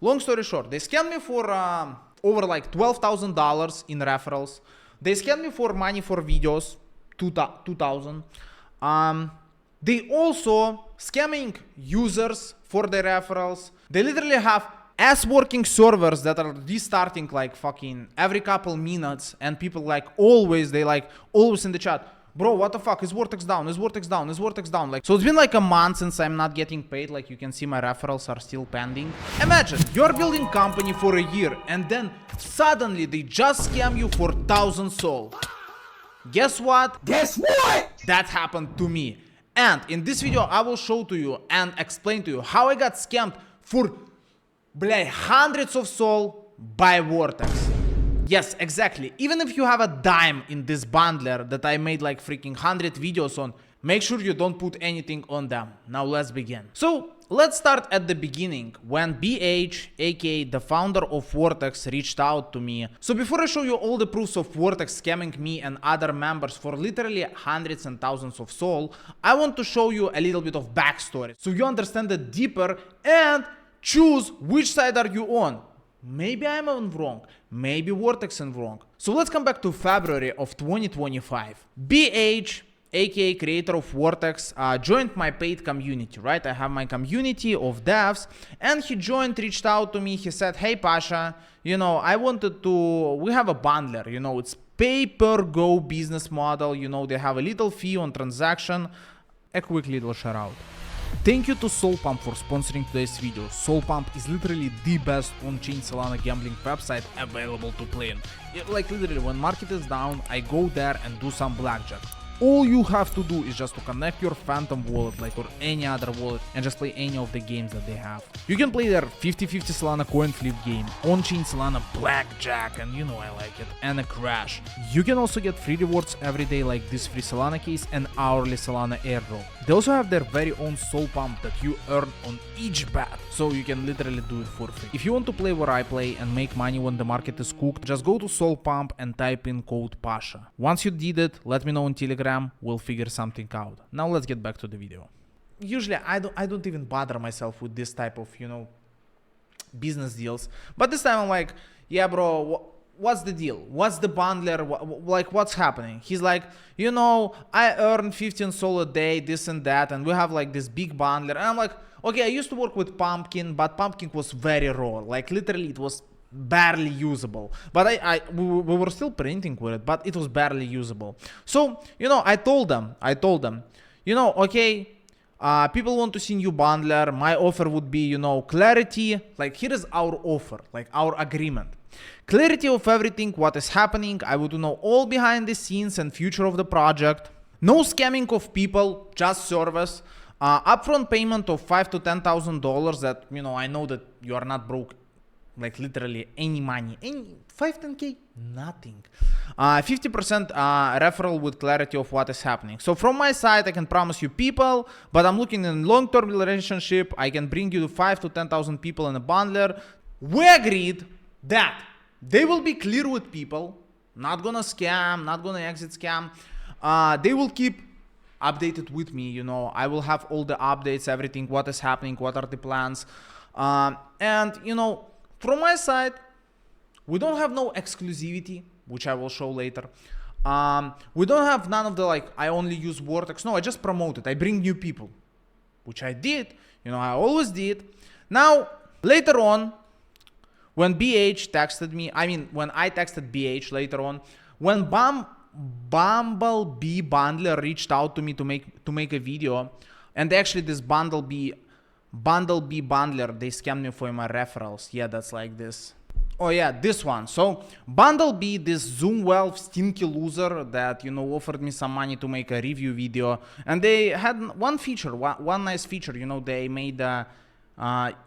Long story short, they scammed me for over like $12,000 in referrals. They scammed me for money for videos, 2,000. They also scamming users for their referrals. They literally have ass working servers that are restarting like fucking every couple minutes, and people like always, they like always in the chat, bro, what the fuck, is Vortex down, is Vortex down, is Vortex down? Like, so it's been like a month since I'm not getting paid. Like you can see my referrals are still pending. Imagine you're building company for a year and then suddenly they just scam you for 1,000 SOL. Guess what? Guess what? That happened to me. And in this video I will show to you and explain to you how I got scammed for hundreds of SOL by Vortex. Yes, exactly. Even if you have a dime in this bundler that I made like freaking 100 videos on, make sure you don't put anything on them. Now let's begin. So let's start at the beginning, when BH, aka the founder of Vortex, reached out to me. So before I show you all the proofs of Vortex scamming me and other members for literally hundreds and thousands of SOL, I want to show you a little bit of backstory so you understand it deeper and choose which side are you on. Maybe I'm in wrong, maybe Vortex is wrong. So let's come back to February of 2025. BH, aka creator of Vortex, joined my paid community, right? I have my community of devs, and he joined, reached out to me. He said, hey Pasha, you know, I wanted to, we have a bundler, you know, it's pay-per-go business model, you know, they have a little fee on transaction. A quick little shout out. Thank you to SoulPump for sponsoring today's video. SoulPump is literally the best on-chain Solana gambling website available to play in. Like literally, when market is down, I go there and do some blackjack. All you have to do is just to connect your Phantom wallet, like, or any other wallet, and just play any of the games that they have. You can play their 50-50 Solana coin flip game, on-chain Solana blackjack, and you know I like it, and a crash. You can also get free rewards every day, like this free Solana case and hourly Solana airdrop. They also have their very own Soul Pump that you earn on each bet, so you can literally do it for free. If you want to play where I play and make money when the market is cooked, just go to Soul Pump and type in code PASHA. Once you did it, let me know on Telegram, we'll figure something out. Now let's get back to the video. Usually I don't even bother myself with this type of, you know, business deals, but this time I'm like, yeah bro, what's the deal? What's the bundler? Like, what's happening? He's like, you know, I earn 15 SOL a day, this and that, and we have like this big bundler. And I'm like, okay, I used to work with Pumpkin, but Pumpkin was very raw. Like literally it was barely usable. But we were still printing with it, but it was barely usable. So, you know, I told them, you know, okay, people want to see new bundler. My offer would be, you know, clarity. Like here is our offer, like our agreement. Clarity of everything, what is happening. I would know all behind the scenes and future of the project. No scamming of people, just service. Upfront payment of $5,000 to $10,000 that, you know, I know that you are not broke. Like literally any money, any 5-10K, nothing. 50% referral with clarity of what is happening. So from my side, I can promise you people, but I'm looking in long-term relationship. I can bring you 5,000 to 10,000 people in a bundler. We agreed that they will be clear with people, not gonna scam, not gonna exit scam. They will keep updated with me, you know, I will have all the updates, everything, what is happening, what are the plans. And, you know, from my side, we don't have no exclusivity, which I will show later. We don't have none of the, like, I only use Vortex. No, I just promote it. I bring new people, which I did, you know, I always did. Now, later on, when BH texted me, I mean, when I texted BH later on, when Bumblebee bundler reached out to me to make a video, and actually this Bumblebee bundler, they scammed me for my referrals. Yeah, that's like this. Oh yeah, this one. So Bumblebee, this Zoom Wealth stinky loser that, you know, offered me some money to make a review video, and they had one feature, one nice feature, you know, they made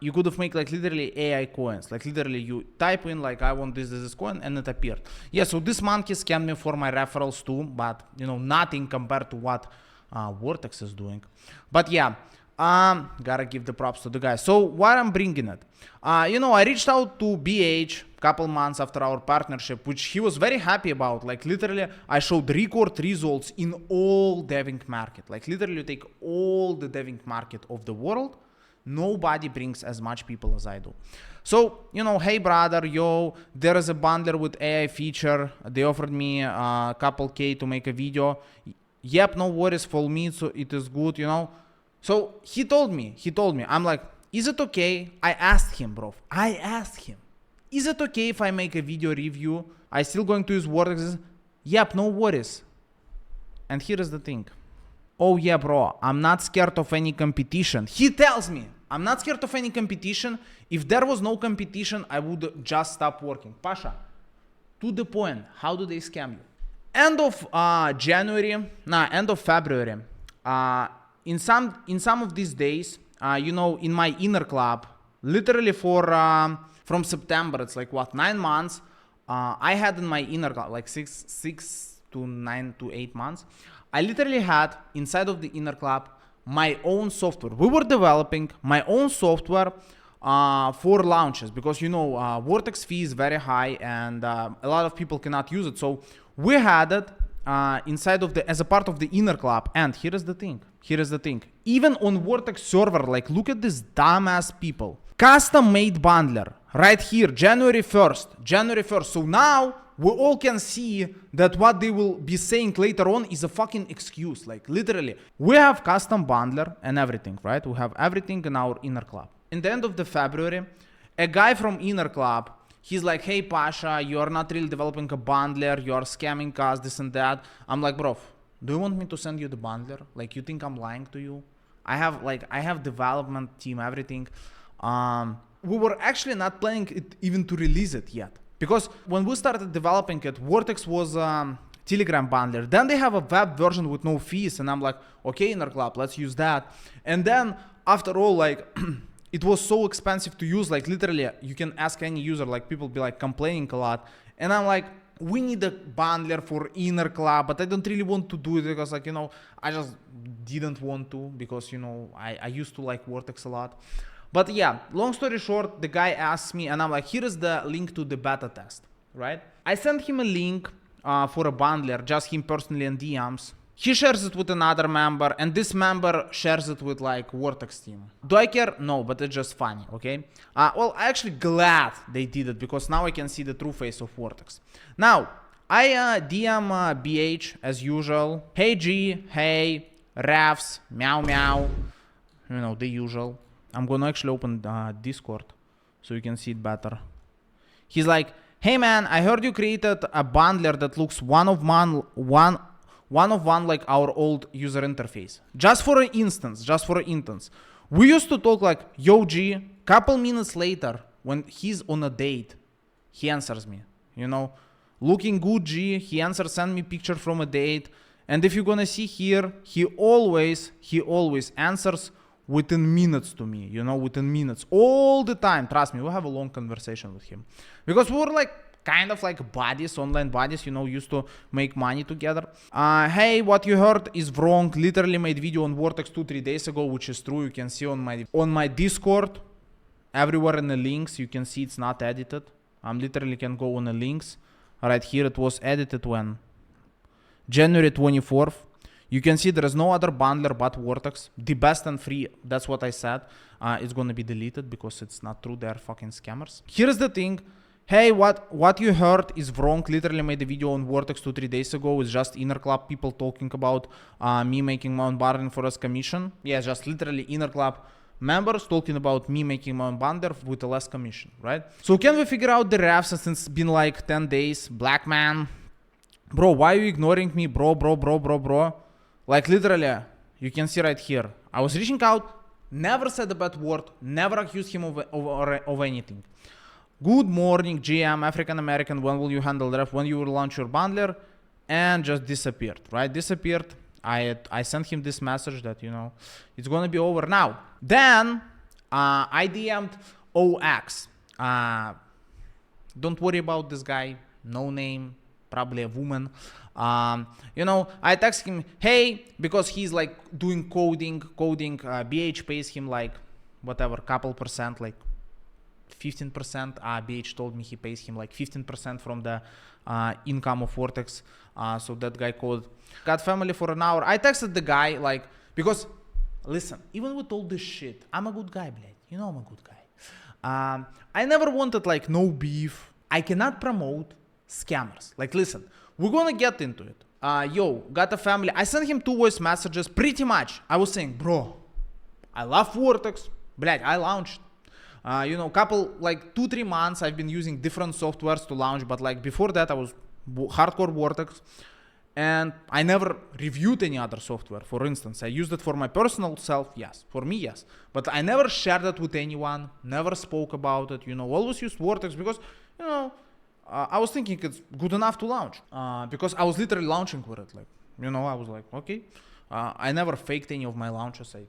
you could have made like literally AI coins, like literally you type in like I want this coin and it appeared. Yeah, so this monkey scammed me for my referrals too, but you know, nothing compared to what Vortex is doing. But yeah, gotta give the props to the guy. So why I'm bringing it, you know, I reached out to BH couple months after our partnership, which he was very happy about. Like literally I showed record results in all deving market, like literally you take all the deving market of the world, nobody brings as much people as I do. So, you know, hey brother, yo, there is a bundler with AI feature. They offered me a couple K to make a video. Yep, no worries for me, so it is good, you know. So he told me, I'm like, is it okay? I asked him, bro. I asked him, is it okay if I make a video review? I still going to use Vortex? Yep, no worries. And here is the thing. Oh yeah, bro, I'm not scared of any competition. He tells me, I'm not scared of any competition. If there was no competition, I would just stop working. Pasha, to the point, how do they scam you? End of end of February, in some of these days, you know, in my inner club, literally from September, it's like what, 9 months, I had in my inner club, like 6 to 9 to 8 months, I literally had inside of the inner club my own software. We were developing my own software for launches, because you know Vortex fee is very high and a lot of people cannot use it. So we had it inside of as a part of the inner club. And here is the thing. Even on Vortex server, like look at this dumbass people. Custom made bundler right here, January 1st. So now we all can see that what they will be saying later on is a fucking excuse. Like literally, we have custom bundler and everything, right? We have everything in our inner club. In the end of the February, a guy from inner club, he's like, hey Pasha, you are not really developing a bundler, you are scamming us, this and that. I'm like, bro, do you want me to send you the bundler? Like, you think I'm lying to you? I have development team, everything. We were actually not planning it even to release it yet. Because when we started developing it, Vortex was Telegram bundler. Then they have a web version with no fees. And I'm like, okay, inner club, let's use that. And then after all, like, it was so expensive to use. Like literally, you can ask any user, like people be like complaining a lot. And I'm like, we need a bundler for inner club, but I don't really want to do it because, like, you know, I just didn't want to, because, you know, I used to like Vortex a lot. But yeah, long story short, the guy asked me and I'm like, here is the link to the beta test, right? I sent him a link for a bundler, just him personally in DMs. He shares it with another member and this member shares it with like Vortex team. Do I care? No, but it's just funny, okay? Well, I'm actually glad they did it because now I can see the true face of Vortex. Now, I DM BH as usual. Hey G, hey, refs, meow meow, you know, the usual. I'm gonna actually open Discord so you can see it better. He's like, hey man, I heard you created a bundler that looks one of one like our old user interface. Just for an instance. We used to talk like, yo G, couple minutes later, when he's on a date, he answers me, you know, looking good G, he answers, send me picture from a date. And if you're gonna see here, he always answers within minutes to me, you know, within minutes, all the time. Trust me, we'll have a long conversation with him. Because we were like, kind of like buddies, online buddies, you know, used to make money together. Hey, what you heard is wrong. Literally made video on Vortex 2-3 days ago, which is true. You can see on my Discord, everywhere in the links, you can see it's not edited. I'm literally can go on the links. Right here, it was edited when? January 24th. You can see there is no other bundler but Vortex. The best and free, that's what I said. It's gonna be deleted because it's not true. They're fucking scammers. Here's the thing. Hey, what you heard is wrong. Literally made a video on Vortex 2-3 days ago. It's just inner club people talking about me making my own bundler for us commission. Yeah, just literally inner club members talking about me making my own bundler with a less commission, right? So can we figure out the refs since it's been like 10 days? Black man. Bro, why are you ignoring me? Bro. Like literally, you can see right here. I was reaching out, never said a bad word, never accused him of anything. Good morning, GM, African American, when will you handle the ref? When you will launch your bundler? And just disappeared, right? Disappeared. I sent him this message that, you know, it's gonna be over now. Then I DM'd OX. Don't worry about this guy, no name, probably a woman. You know, I text him, hey, because he's like doing coding, BH pays him like whatever, couple percent, like 15%. BH told me he pays him like 15% from the income of Vortex. So that guy called, got family for an hour. I texted the guy like, because listen, even with all this shit, I'm a good guy, блядь. You know I'm a good guy. I never wanted like no beef. I cannot promote scammers. Like, listen, we're gonna get into it. Yo, got a family. I sent him 2 voice messages. Pretty much, I was saying, bro, I love Vortex. Блять, I launched. Couple, like 2-3 months I've been using different softwares to launch, but like before that I was hardcore Vortex, and I never reviewed any other software. For instance, I used it for my personal self, yes, for me, yes, but I never shared it with anyone, never spoke about it, always used Vortex because, I was thinking it's good enough to launch, because I was literally launching with it, like, I was like, okay. I never faked any of my launches. I,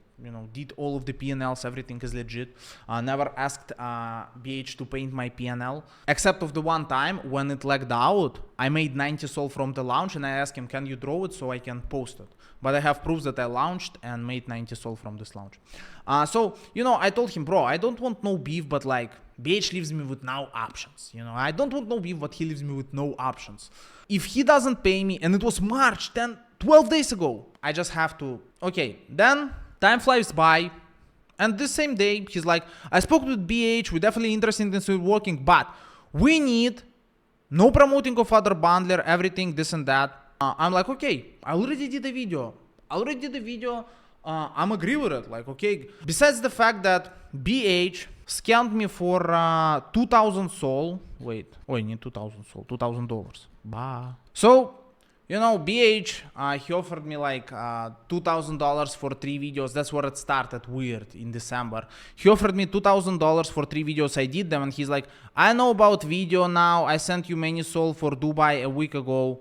did all of the P&Ls. Everything is legit. Never asked BH to paint my P&L, except of the one time when it lagged out. I made 90 sol from the launch, and I asked him, "Can you draw it so I can post it?" But I have proof that I launched and made 90 sol from this launch. I told him, bro, I don't want no beef, but like BH leaves me with no options. I don't want no beef, but he leaves me with no options. If he doesn't pay me, and it was March, then 12 days ago, I just have to, okay, then time flies by, and this same day, he's like, I spoke with BH, we're definitely interested in this working, but we need no promoting of other bundler, everything, this and that. I'm like, okay, I already did a video, I'm agree with it, like, okay. Besides the fact that BH scammed me for 2,000 sol, wait, need 2,000 sol, $2,000, bah. So, BH, he offered me like $2,000 for 3 videos. That's where it started weird in December. He offered me $2,000 for 3 videos. I did them, and he's like, I know about video now. I sent you many sol for Dubai a week ago.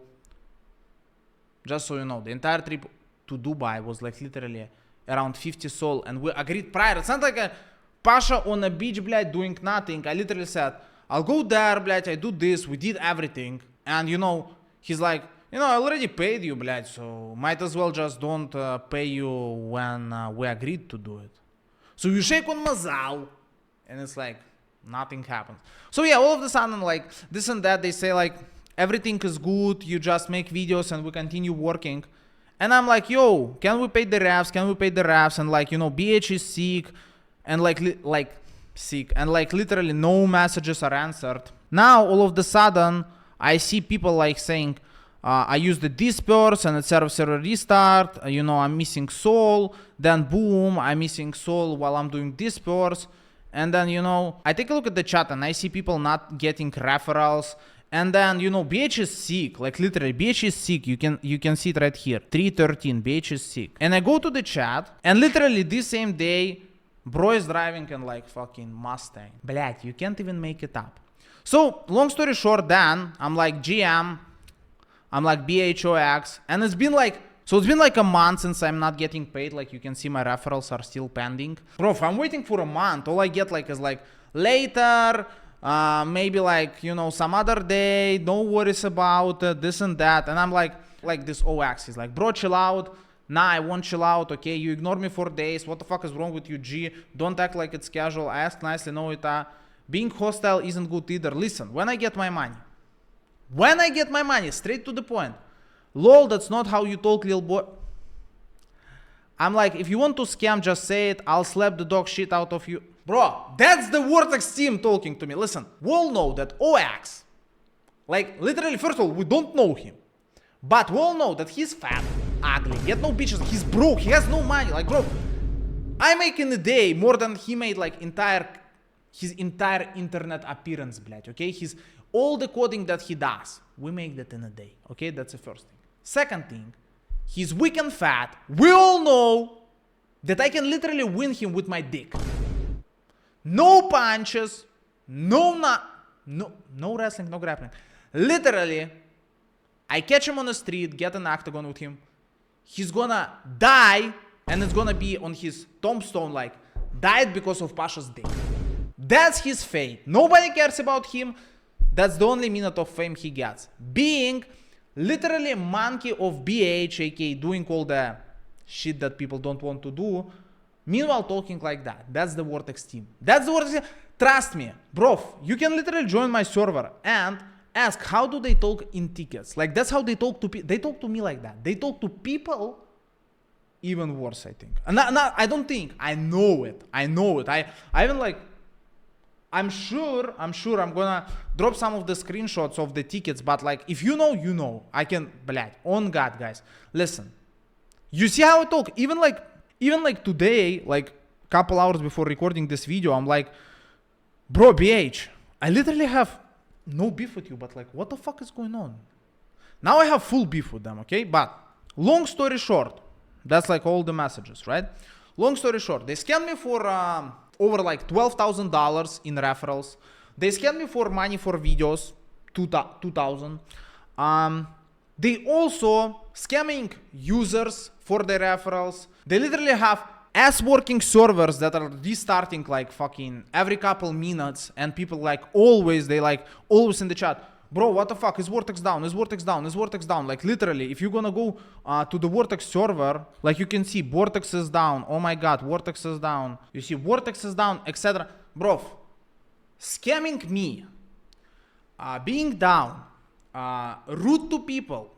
Just so you know, the entire trip to Dubai was like literally around 50 sol, and we agreed prior. It's not like a Pasha on a beach, blядь, doing nothing. I literally said, I'll go there, blядь, I do this. We did everything. And he's like, I already paid you, блядь, so might as well just don't pay you when we agreed to do it. So you shake on Mazal, and it's like, nothing happens. So yeah, all of a sudden, like, this and that, they say like, everything is good, you just make videos and we continue working. And I'm like, yo, can we pay the refs? And like, BH is sick, and sick, and like literally no messages are answered. Now, all of a sudden, I see people like saying, I use the disperse and the server restart, I'm missing sol, then boom, I'm missing sol while I'm doing disperse, and then, I take a look at the chat and I see people not getting referrals, and then, BH is sick, like literally, BH is sick, you can see it right here, 313, BH is sick, and I go to the chat, and literally this same day, bro is driving in like fucking Mustang, блять, you can't even make it up. So, long story short, then, I'm like GM, I'm like BHOX, and it's been like a month since I'm not getting paid. Like, you can see my referrals are still pending. Bro, if I'm waiting for a month, all I get like is like later, maybe like, some other day, no worries about it, this and that. And I'm like this OX is like, bro, chill out. Nah, I won't chill out, okay? You ignore me for days. What the fuck is wrong with you, G? Don't act like it's casual. I ask nicely, no, being hostile isn't good either. Listen, when I get my money, straight to the point. Lol, that's not how you talk, little boy. I'm like, if you want to scam, just say it. I'll slap the dog shit out of you. Bro, that's the Vortex team talking to me. Listen, we all know that OX, like literally, first of all, we don't know him. But we all know that he's fat, ugly, get no bitches, he's broke, he has no money. Like, bro, I make in a day more than he made like his entire internet appearance, блядь, okay? All the coding that he does, we make that in a day, okay? That's the first thing. Second thing, he's weak and fat. We all know that I can literally win him with my dick. No punches, no wrestling, no grappling. Literally, I catch him on the street, get an octagon with him. He's gonna die, and it's gonna be on his tombstone like, died because of Pasha's dick. That's his fate. Nobody cares about him. That's the only minute of fame he gets. Being literally a monkey of BH, aka doing all the shit that people don't want to do, meanwhile talking like that. That's the Vortex team. Trust me, bro, you can literally join my server and ask how do they talk in tickets. Like, that's how they talk to people. They talk to me like that. They talk to people even worse, I think. And I don't think. I know it. I even like, I'm sure I'm gonna drop some of the screenshots of the tickets, but like, if you know, you know. I can, blядь, on God, guys. Listen, you see how I talk? Even like today, like couple hours before recording this video, I'm like, bro, BH, I literally have no beef with you, but like, what the fuck is going on? Now I have full beef with them, okay? But long story short, that's like all the messages, right? Long story short, they scammed me for over like $12,000 in referrals. They scammed me for money for videos, 2,000. They also scamming users for their referrals. They literally have ass working servers that are restarting like fucking every couple minutes, and people like always, they like always in the chat, bro, what the fuck, is Vortex down, is Vortex down, is Vortex down? Like literally, if you're gonna go to the Vortex server, like you can see Vortex is down, oh my god, Vortex is down, you see Vortex is down, etc. Bro, scamming me, being down, rude to people,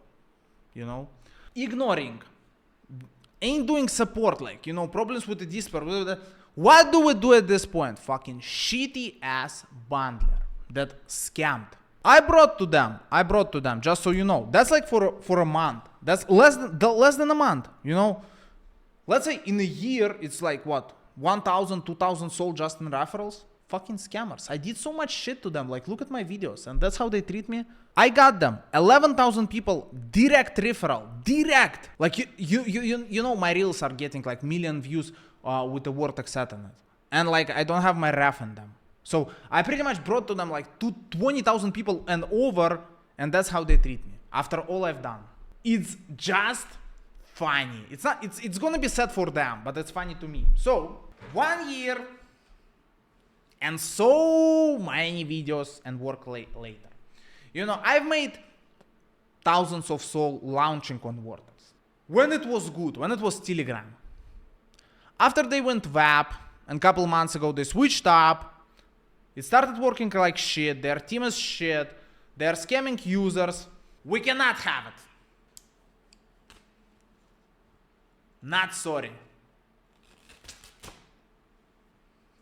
you know, ignoring, ain't doing support, like, you know, problems with the Discord. What do we do at this point? Fucking shitty ass bundler that scammed. I brought to them, just so you know. That's like for a month. That's less than a month, you know. Let's say in a year, it's like what? 1,000, 2,000 sold just in referrals? Fucking scammers. I did so much shit to them. Like, look at my videos, and that's how they treat me. I got them 11,000 people direct referral, direct. Like you know, my reels are getting like million views with the Vortex settlement, and like I don't have my ref in them. So I pretty much brought to them like 20,000 people and over, and that's how they treat me after all I've done. It's just funny. It's not. It's gonna be sad for them, but it's funny to me. So 1 year. And so many videos and work later. You know, I've made thousands of soul launching on Vortex. When it was good, when it was Telegram. After they went WAP, and a couple months ago they switched up, it started working like shit, their team is shit, they're scamming users. We cannot have it. Not sorry.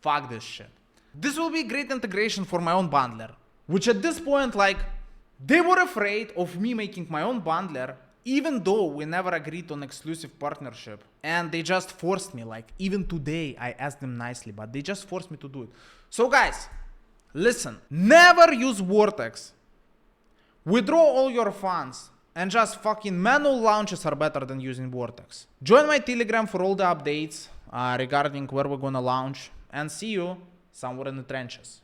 Fuck this shit. This will be great integration for my own bundler, which at this point, like, they were afraid of me making my own bundler, even though we never agreed on exclusive partnership, and they just forced me. Like, even today I asked them nicely, but they just forced me to do it. So guys, listen, never use Vortex. Withdraw all your funds, and just fucking manual launches are better than using Vortex. Join my Telegram for all the updates regarding where we're gonna launch, and see you somewhere in the trenches.